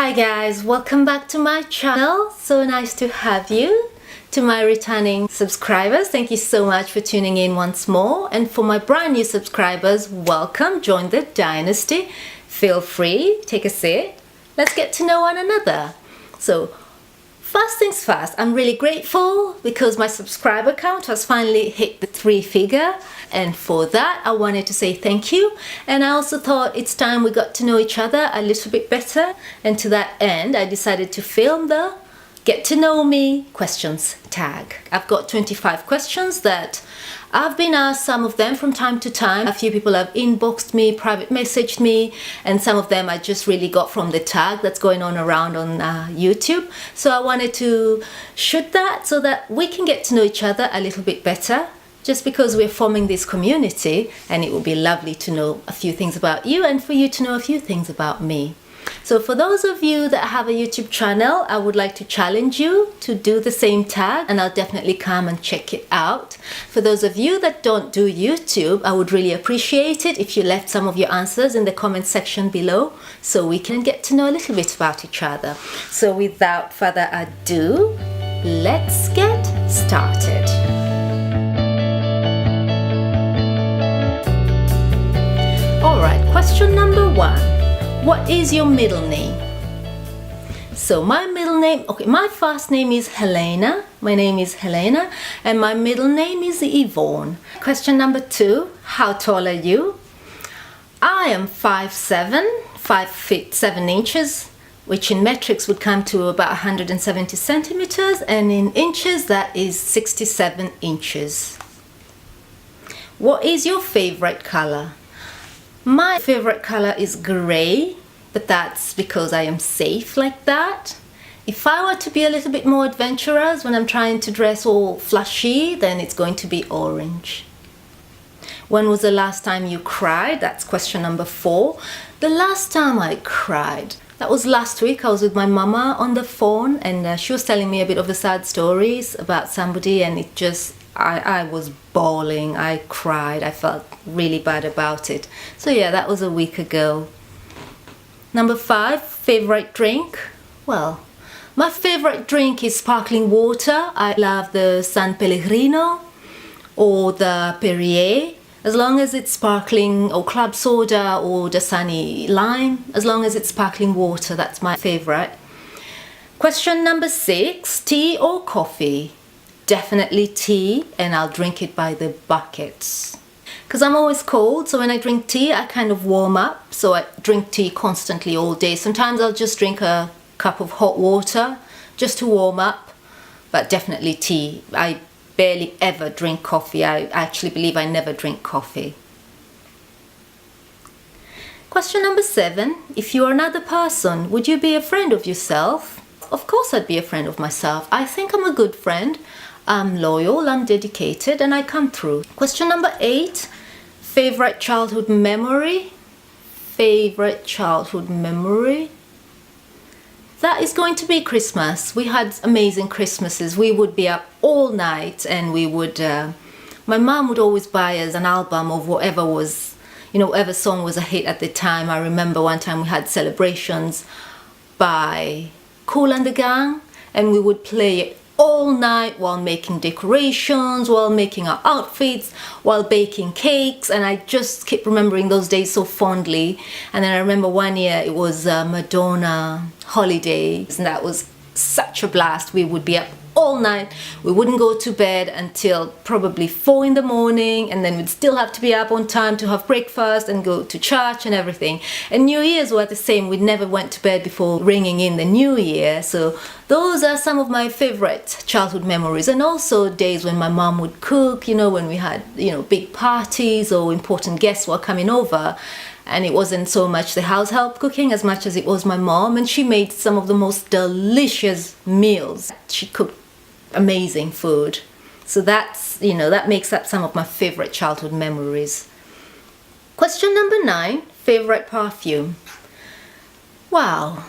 Hi guys, welcome back to my channel. So nice to have you. To my returning subscribers, thank you so much for tuning in once more. And for my brand new subscribers, welcome, join the Dynasty. Feel free, take a seat. Let's get to know one another. So first things first, I'm really grateful because my subscriber count has finally hit the 3-figure, and for that I wanted to say thank you. And I also thought it's time we got to know each other a little bit better, and to that end I decided to film the Get to Know Me questions tag. I've got 25 questions that I've been asked, some of them from time to time. A few people have inboxed me, private messaged me, and some of them I just really got from the tag that's going on around on YouTube. So I wanted to shoot that so that we can get to know each other a little bit better, just because we're forming this community, and it would be lovely to know a few things about you and for you to know a few things about me. So for those of you that have a YouTube channel, I would like to challenge you to do the same tag, and I'll definitely come and check it out. For those of you that don't do YouTube, I would really appreciate it if you left some of your answers in the comment section below so we can get to know a little bit about each other. So without further ado, let's get started. Alright, question number 1. What is your middle name? So my middle name, okay, my first name is Helena. My name is Helena, and my middle name is Yvonne. Question number 2, how tall are you? I am 5'7", 5 feet 7 inches, which in metrics would come to about 170 centimeters, and in inches that is 67 inches. What is your favorite color? My favorite color is gray, but that's because I am safe like that. If I were to be a little bit more adventurous when I'm trying to dress all flashy, then it's going to be orange. When was the last time you cried? That's question number 4. The last time I cried, that was last week. I was with my mama on the phone, and she was telling me a bit of the sad stories about somebody, and it just, I was bawling, I cried, I felt really bad about it. So yeah, that was a week ago. Number 5, favorite drink? Well, my favorite drink is sparkling water. I love the San Pellegrino or the Perrier, as long as it's sparkling, or club soda or the Sunny Lime. As long as it's sparkling water, that's my favorite. Question number 6, tea or coffee? Definitely tea, and I'll drink it by the buckets. Because I'm always cold, so when I drink tea, I kind of warm up. So I drink tea constantly all day. Sometimes I'll just drink a cup of hot water just to warm up, but definitely tea. I barely ever drink coffee. I actually believe I never drink coffee. Question number 7, if you are another person, would you be a friend of yourself? Of course I'd be a friend of myself. I think I'm a good friend. I'm loyal, I'm dedicated, and I come through. Question number 8, favorite childhood memory? Favorite childhood memory? That is going to be Christmas. We had amazing Christmases. We would be up all night, and we would, my mom would always buy us an album of whatever was, whatever song was a hit at the time. I remember one time we had Celebrations by Kool and the Gang, and we would play it all night while making decorations, while making our outfits, while baking cakes, and I just keep remembering those days so fondly. And then I remember one year it was Madonna holidays, and that was such a blast. We would be up all night. We wouldn't go to bed until probably 4 in the morning, and then we'd still have to be up on time to have breakfast and go to church and everything. And New Year's were the same. We never went to bed before ringing in the new year. So those are some of my favorite childhood memories, and also days when my mom would cook, when we had, big parties or important guests were coming over. And it wasn't so much the house help cooking as much as it was my mom, and she made some of the most delicious meals. She cooked amazing food. So that's, that makes up some of my favorite childhood memories. Question number 9, favorite perfume? Wow,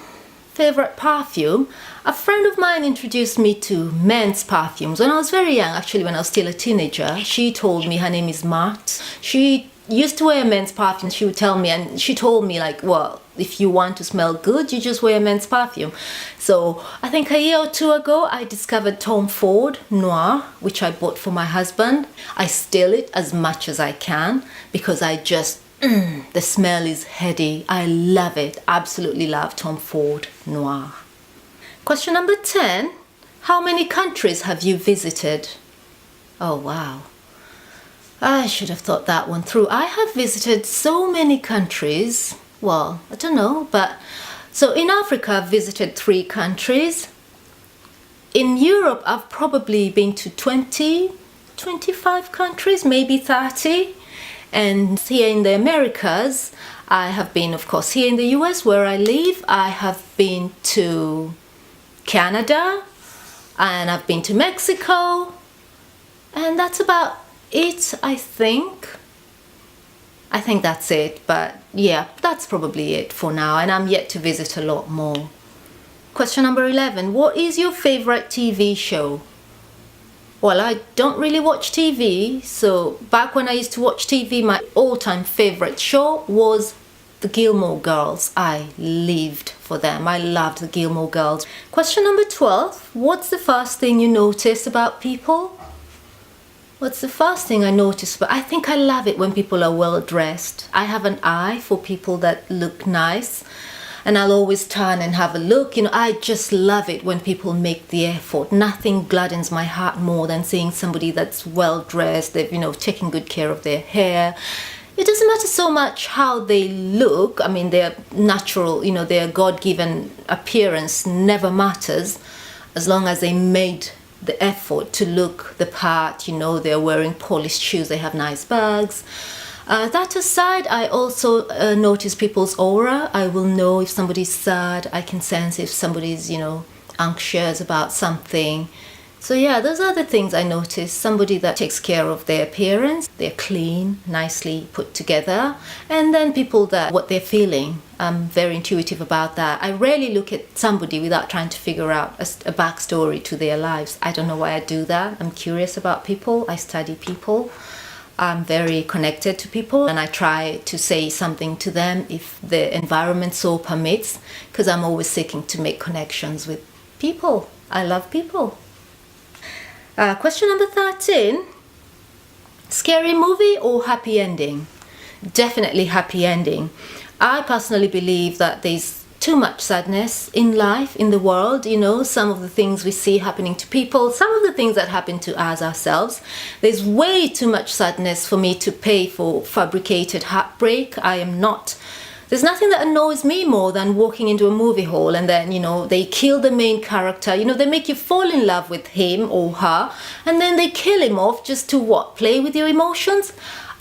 favorite perfume? A friend of mine introduced me to men's perfumes when I was very young, actually when I was still a teenager. She told me, her name is Mart. She used to wear men's perfume. She would tell me, and she told me like, well, if you want to smell good, you just wear men's perfume. So I think a year or two ago, I discovered Tom Ford Noir, which I bought for my husband. I steal it as much as I can because I just, the smell is heady. I love it. Absolutely love Tom Ford Noir. Question number 10. How many countries have you visited? Oh, wow. I should have thought that one through. I have visited so many countries. Well, I don't know, but so in Africa, I've visited 3 countries. In Europe, I've probably been to 20, 25 countries, maybe 30. And here in the Americas, I have been, of course, here in the US where I live, I have been to Canada, and I've been to Mexico, and that's about it, I think. I think that's it, but yeah, that's probably it for now, and I'm yet to visit a lot more. Question number 11. What is your favorite TV show? Well, I don't really watch TV, so back when I used to watch TV, my all-time favorite show was The Gilmore Girls. I lived for them. I loved The Gilmore Girls. Question number 12. What's the first thing you notice about people? What's the first thing I notice? But I think I love it when people are well dressed. I have an eye for people that look nice, and I'll always turn and have a look. I just love it when people make the effort. Nothing gladdens my heart more than seeing somebody that's well dressed. They've, taking good care of their hair. It doesn't matter so much how they look. I mean, their natural, their God-given appearance never matters, as long as they made the effort to look the part. They're wearing polished shoes, they have nice bags. That aside, I also notice people's aura. I will know if somebody's sad. I can sense if somebody's, anxious about something. So yeah, those are the things I notice. Somebody that takes care of their appearance. They're clean, nicely put together. And then people that, what they're feeling. I'm very intuitive about that. I rarely look at somebody without trying to figure out a backstory to their lives. I don't know why I do that. I'm curious about people. I study people. I'm very connected to people, and I try to say something to them if the environment so permits, because I'm always seeking to make connections with people. I love people. Question number 13. Scary movie or happy ending? Definitely happy ending. I personally believe that there's too much sadness in life, in the world. Some of the things we see happening to people, some of the things that happen to us ourselves. There's way too much sadness for me to pay for fabricated heartbreak. There's nothing that annoys me more than walking into a movie hall and then, they kill the main character. They make you fall in love with him or her, and then they kill him off just to what? Play with your emotions?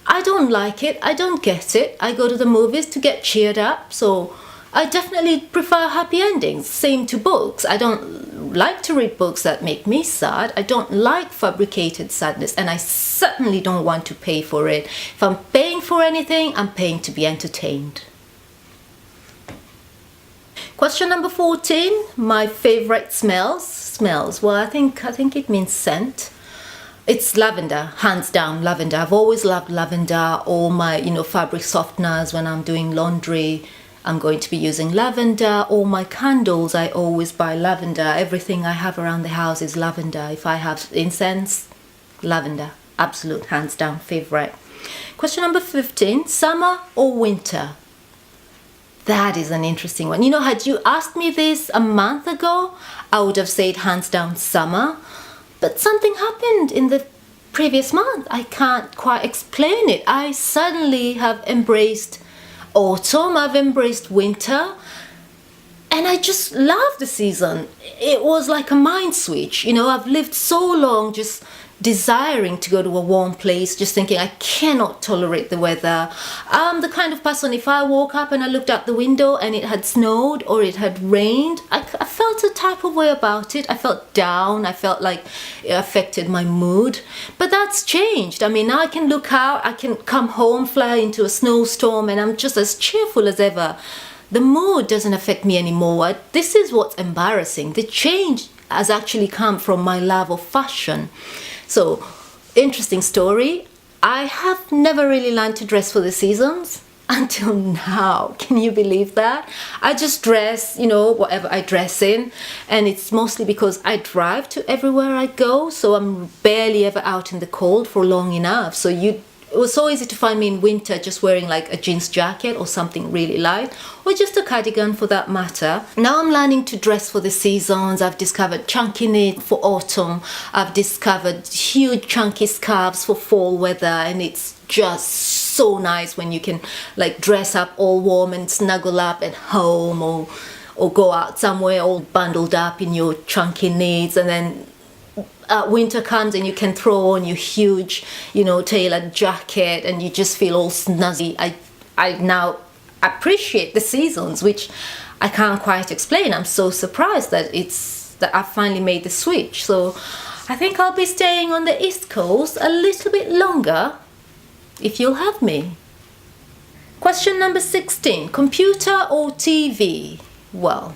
I don't like it. I don't get it. I go to the movies to get cheered up, so I definitely prefer happy endings. Same to books. I don't like to read books that make me sad. I don't like fabricated sadness, and I certainly don't want to pay for it. If I'm paying for anything, I'm paying to be entertained. Question number 14. My favorite smells. Well, I think it means scent. It's lavender, hands down, lavender. I've always loved lavender. All my, fabric softeners when I'm doing laundry, I'm going to be using lavender. All my candles, I always buy lavender. Everything I have around the house is lavender. If I have incense, lavender. Absolute, hands down, favorite. Question number 15. Summer or winter? That is an interesting one. Had you asked me this a month ago, I would have said hands down summer. But something happened in the previous month. I can't quite explain it. I suddenly have embraced autumn. I've embraced winter. And I just love the season. It was like a mind switch. I've lived so long just desiring to go to a warm place, just thinking I cannot tolerate the weather. I'm the kind of person, if I woke up and I looked out the window and it had snowed or it had rained, I felt a type of way about it. I felt down. I felt like it affected my mood. But that's changed. Now I can look out, I can come home, fly into a snowstorm, and I'm just as cheerful as ever. The mood doesn't affect me anymore. This is what's embarrassing. The change has actually come from my love of fashion. So, interesting story. I have never really learned to dress for the seasons. until now. Can you believe that? I just dress, whatever I dress in, and it's mostly because I drive to everywhere I go, so I'm barely ever out in the cold for long enough. So it was so easy to find me in winter just wearing like a jeans jacket or something really light, or just a cardigan for that matter. Now I'm learning to dress for the seasons. I've discovered chunky knit for autumn. I've discovered huge chunky scarves for fall weather, and it's just so nice when you can like dress up all warm and snuggle up at home, or go out somewhere all bundled up in your chunky knits, and then winter comes and you can throw on your huge, tailored jacket, and you just feel all snazzy. I now appreciate the seasons, which I can't quite explain. I'm so surprised that I finally made the switch. So I think I'll be staying on the East Coast a little bit longer, if you'll have me. Question number 16, computer or TV? Well,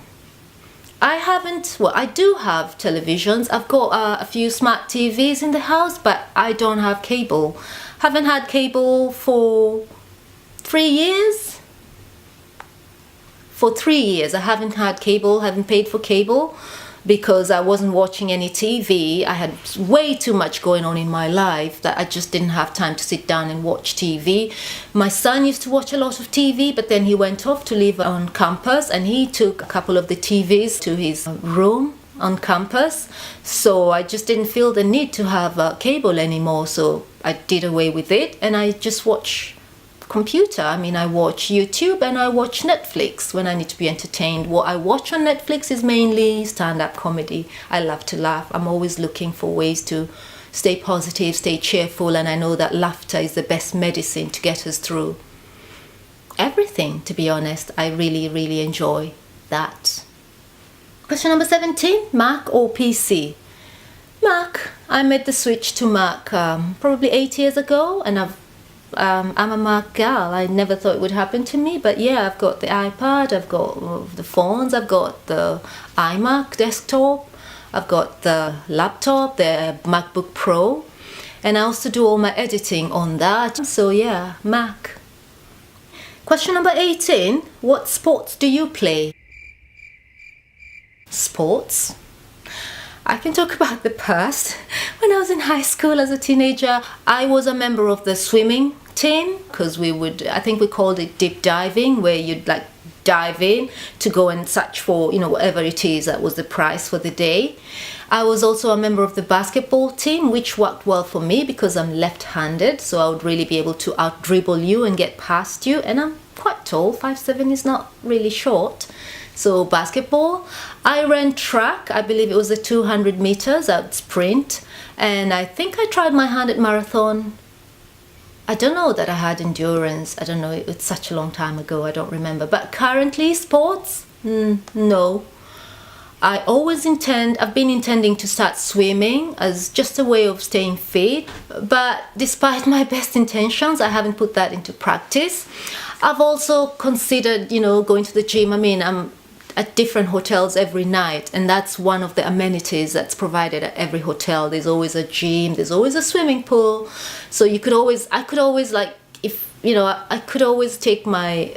I do have televisions. I've got a few smart TVs in the house, but I don't have cable. Haven't had cable for 3 years. For 3 years, I haven't had cable, haven't paid for cable, because I wasn't watching any TV. I had way too much going on in my life that I just didn't have time to sit down and watch TV. My son used to watch a lot of TV, but then he went off to live on campus, and he took a couple of the TVs to his room on campus. So I just didn't feel the need to have cable anymore. So I did away with it, and I just watch computer. I watch YouTube and I watch Netflix when I need to be entertained. What I watch on Netflix is mainly stand-up comedy. I love to laugh. I'm always looking for ways to stay positive, stay cheerful, and I know that laughter is the best medicine to get us through everything, to be honest. I really, really enjoy that. Question number 17, Mac or PC? Mac. I made the switch to Mac probably 8 years ago, and I'm a Mac gal. I never thought it would happen to me, but yeah, I've got the iPad, I've got the phones, I've got the iMac desktop, I've got the laptop, the MacBook Pro, and I also do all my editing on that. So yeah, Mac. Question number 18, what sports do you play? Sports? I can talk about the past. When I was in high school as a teenager, I was a member of the swimming team, because I think we called it deep diving, where you'd like dive in to go and search for, whatever it is that was the prize for the day. I was also a member of the basketball team, which worked well for me because I'm left-handed, so I would really be able to out-dribble you and get past you, and I'm quite tall, 5'7" is not really short. So basketball. I ran track. I believe it was the 200 meters. I'd sprint, and I think I tried my hand at marathon. I don't know that I had endurance. I don't know. It's such a long time ago. I don't remember. But currently, sports? No. I've been intending to start swimming as just a way of staying fit. But despite my best intentions, I haven't put that into practice. I've also considered, going to the gym. I'm at different hotels every night, and that's one of the amenities that's provided at every hotel. There's always a gym, there's always a swimming pool, so I could always take my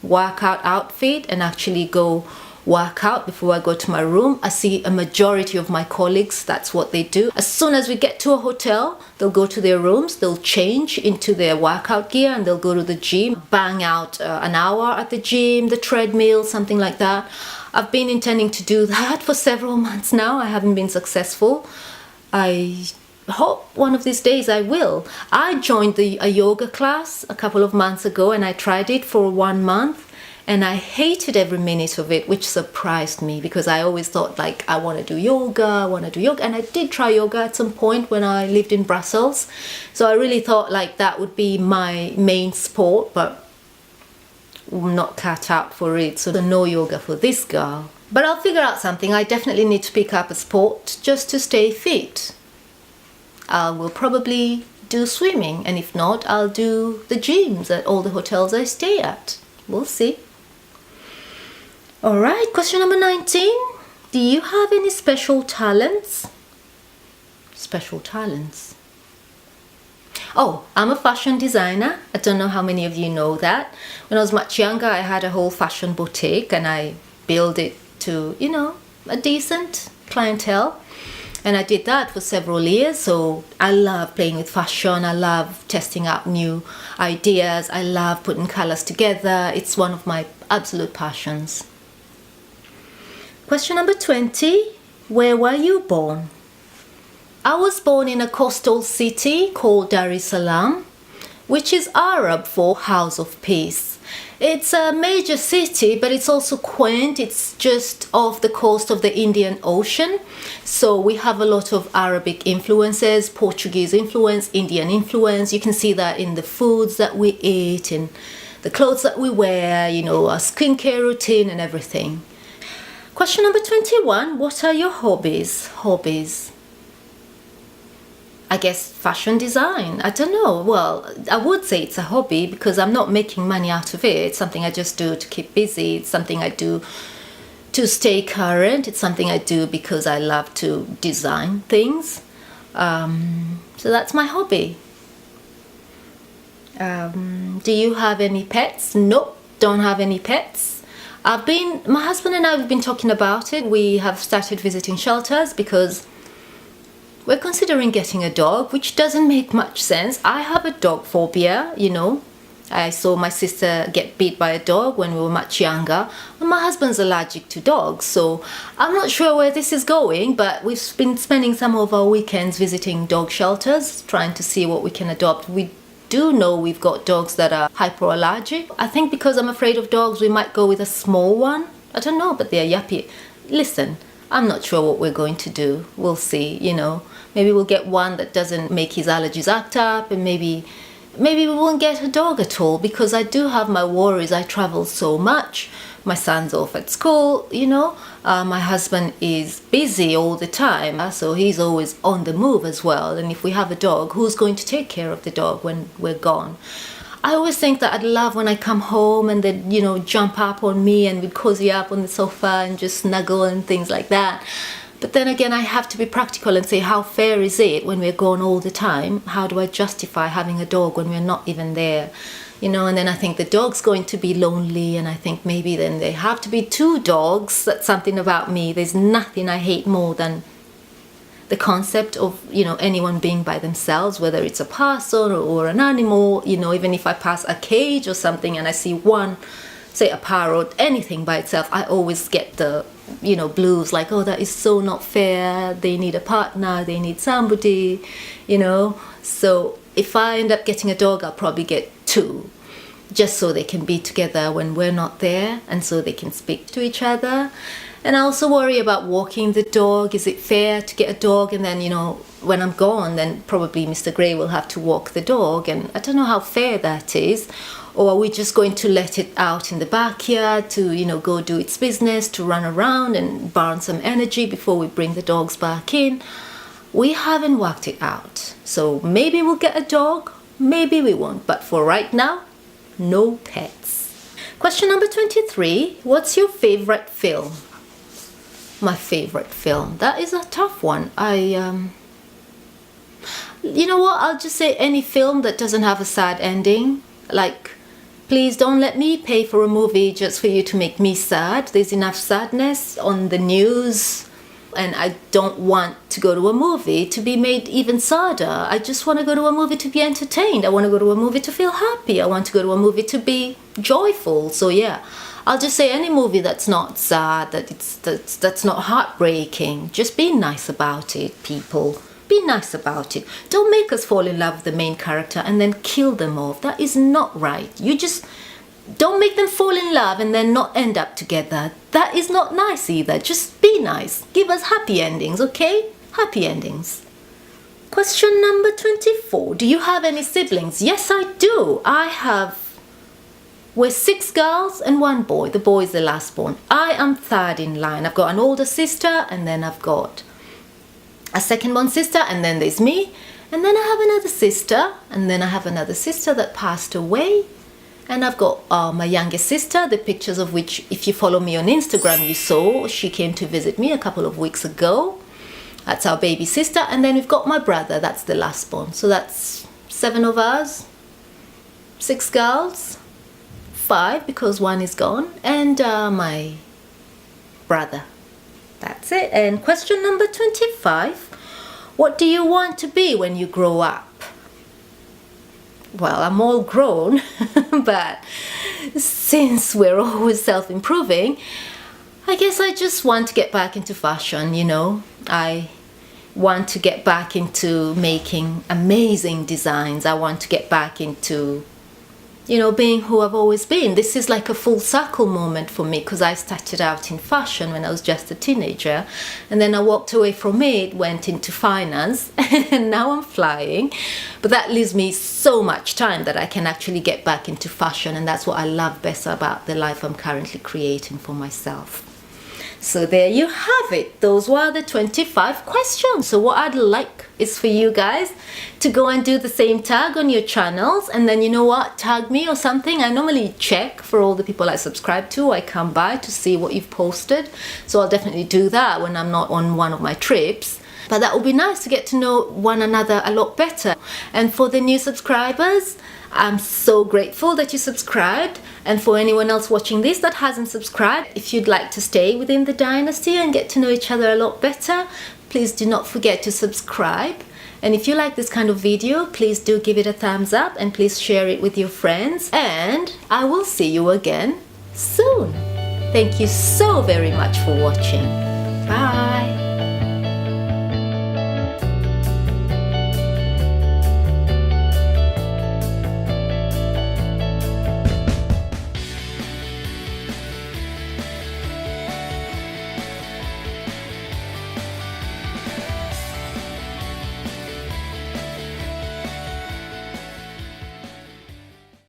workout outfit and actually go work out before I go to my room. I see a majority of my colleagues, that's what they do. As soon as we get to a hotel, they'll go to their rooms, they'll change into their workout gear, and they'll go to the gym, bang out an hour at the gym, the treadmill, something like that. I've been intending to do that for several months now. I haven't been successful. I hope one of these days I will. I joined a yoga class a couple of months ago, and I tried it for 1 month. And I hated every minute of it, which surprised me, because I always thought I want to do yoga. And I did try yoga at some point when I lived in Brussels. So I really thought that would be my main sport, but I'm not cut out for it. So no yoga for this girl. But I'll figure out something. I definitely need to pick up a sport just to stay fit. I will probably do swimming, and if not, I'll do the gyms at all the hotels I stay at. We'll see. Alright, question number 19. Do you have any special talents? Special talents. Oh, I'm a fashion designer. I don't know how many of you know that. When I was much younger, I had a whole fashion boutique and I built it to, a decent clientele. And I did that for several years. So I love playing with fashion. I love testing out new ideas. I love putting colors together. It's one of my absolute passions. Question number 20. Where were you born? I was born in a coastal city called Dar es Salaam, which is Arab for House of Peace. It's a major city, but it's also quaint. It's just off the coast of the Indian Ocean. So we have a lot of Arabic influences, Portuguese influence, Indian influence. You can see that in the foods that we eat, in the clothes that we wear, our skincare routine and everything. Question number 21. What are your hobbies? Hobbies. I guess fashion design. I don't know. Well, I would say it's a hobby because I'm not making money out of it. It's something I just do to keep busy. It's something I do to stay current. It's something I do because I love to design things. So that's my hobby. Do you have any pets? Nope, don't have any pets. My husband and I have been talking about it. We have started visiting shelters because we're considering getting a dog, which doesn't make much sense. I have a dog phobia, I saw my sister get bit by a dog when we were much younger. And my husband's allergic to dogs, so I'm not sure where this is going, but we've been spending some of our weekends visiting dog shelters, trying to see what we can adopt. We do know we've got dogs that are hyperallergic. I think because I'm afraid of dogs, we might go with a small one. I don't know, but they're yuppie. Listen, I'm not sure what we're going to do. We'll see, Maybe we'll get one that doesn't make his allergies act up, and maybe we won't get a dog at all, because I do have my worries. I travel so much. My son's off at school, My husband is busy all the time, so he's always on the move as well. And if we have a dog, who's going to take care of the dog when we're gone? I always think that I'd love when I come home and they'd, jump up on me and we'd cozy up on the sofa and just snuggle and things like that. But then again, I have to be practical and say, how fair is it when we're gone all the time? How do I justify having a dog when we're not even there? And then I think the dog's going to be lonely, and I think maybe then there have to be two dogs. That's something about me. There's nothing I hate more than the concept of, anyone being by themselves, whether it's a person or an animal, even if I pass a cage or something and I see one, say a parrot, anything by itself, I always get the, blues, like, oh, that is so not fair. They need a partner, they need somebody, So if I end up getting a dog, I'll probably get two, just so they can be together when we're not there and so they can speak to each other. And I also worry about walking the dog. Is it fair to get a dog and then, when I'm gone, then probably Mr. Gray will have to walk the dog, and I don't know how fair that is. Or are we just going to let it out in the backyard to, go do its business, to run around and burn some energy before we bring the dogs back in? We haven't worked it out. So maybe we'll get a dog, maybe we won't. But for right now, no pets. Question number 23. What's your favorite film? My favorite film. That is a tough one. You know what? I'll just say any film that doesn't have a sad ending. Like, please don't let me pay for a movie just for you to make me sad. There's enough sadness on the news, and I don't want to go to a movie to be made even sadder. I just want to go to a movie to be entertained. I want to go to a movie to feel happy. I want to go to a movie to be joyful. So yeah, I'll just say any movie that's not sad, that's not heartbreaking. Just be nice about it, people. Be nice about it. Don't make us fall in love with the main character and then kill them off. That is not right. You just don't make them fall in love and then not end up together. That is not nice either. Just be nice. Give us happy endings, okay? Happy endings. Question number 24. Do you have any siblings? Yes, I do. We're 6 girls and 1 boy. The boy is the last born. I am third in line. I've got an older sister, and then I've got a second born sister, and then there's me, and then I have another sister, and then I have another sister that passed away, and I've got my youngest sister, the pictures of which, if you follow me on Instagram, you saw. She came to visit me a couple of weeks ago. That's our baby sister. And then we've got my brother. That's the last born. So that's 7 of us, 6 girls, 5 because 1 is gone, and my brother. That's it. And question number 25. What do you want to be when you grow up? Well, I'm all grown, but since we're always self-improving, I guess I just want to get back into fashion, you know. I want to get back into making amazing designs. I want to get back into, you know, being who I've always been. This is like a full circle moment for me because I started out in fashion when I was just a teenager, and then I walked away from it, went into finance, and now I'm flying. But that leaves me so much time that I can actually get back into fashion, and that's what I love best about the life I'm currently creating for myself. So there you have it. Those were the 25 questions. So what I'd like is for you guys to go and do the same tag on your channels, and then, you know what, tag me or something. I normally check for all the people I subscribe to. I come by to see what you've posted. So I'll definitely do that when I'm not on one of my trips. But that would be nice to get to know one another a lot better. And for the new subscribers, I'm so grateful that you subscribed. And for anyone else watching this that hasn't subscribed, if you'd like to stay within the Dynasty and get to know each other a lot better, please do not forget to subscribe. And if you like this kind of video, please do give it a thumbs up and please share it with your friends. And I will see you again soon. Thank you so very much for watching. Bye.